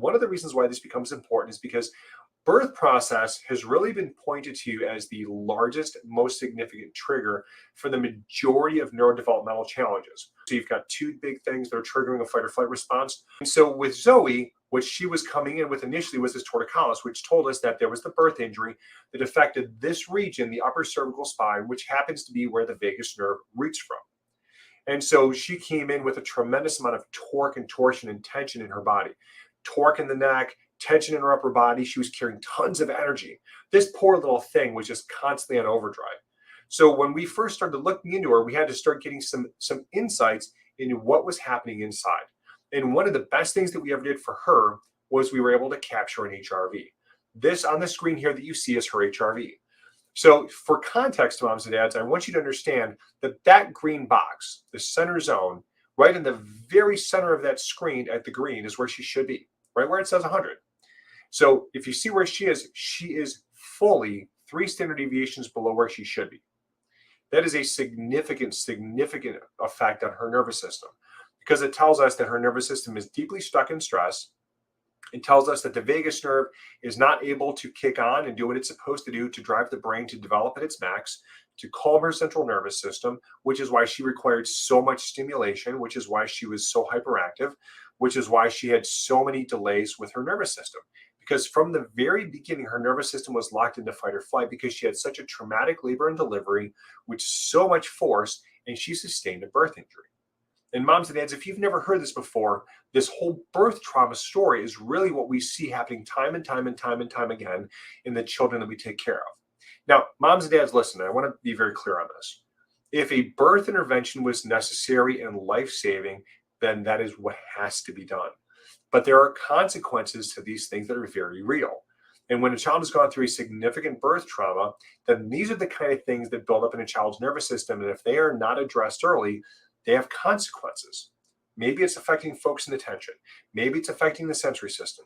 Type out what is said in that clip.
one of the reasons why this becomes important is because birth process has really been pointed to as the largest, most significant trigger for the majority of neurodevelopmental challenges. So you've got two big things that are triggering a fight or flight response. And so with Zoe, what she was coming in with initially was this torticollis, which told us that there was the birth injury that affected this region, the upper cervical spine, which happens to be where the vagus nerve roots from. And so she came in with a tremendous amount of torque and torsion and tension in her body. Torque in the neck, tension in her upper body. She was carrying tons of energy. This poor little thing was just constantly on overdrive. So when we first started looking into her, we had to start getting some insights into what was happening inside. And one of the best things that we ever did for her was we were able to capture an HRV. This on the screen here that you see is her HRV. So for context, moms and dads, I want you to understand that that green box, the center zone, right in the very center of that screen at the green is where she should be, right where it says 100. So if you see where she is fully 3 standard deviations below where she should be. That is a significant effect on her nervous system because it tells us that her nervous system is deeply stuck in stress. It tells us that the vagus nerve is not able to kick on and do what it's supposed to do to drive the brain to develop at its max, to calm her central nervous system, which is why she required so much stimulation, which is why she was so hyperactive, which is why she had so many delays with her nervous system. Because from the very beginning, her nervous system was locked into fight or flight because she had such a traumatic labor and delivery with so much force, and she sustained a birth injury. And moms and dads, if you've never heard this before, this whole birth trauma story is really what we see happening time and time again in the children that we take care of. Now, moms and dads, listen, I want to be very clear on this. If a birth intervention was necessary and life-saving, then that is what has to be done. But there are consequences to these things that are very real. And when a child has gone through a significant birth trauma, then these are the kind of things that build up in a child's nervous system. And if they are not addressed early, they have consequences. Maybe it's affecting focus and attention. Maybe it's affecting the sensory system.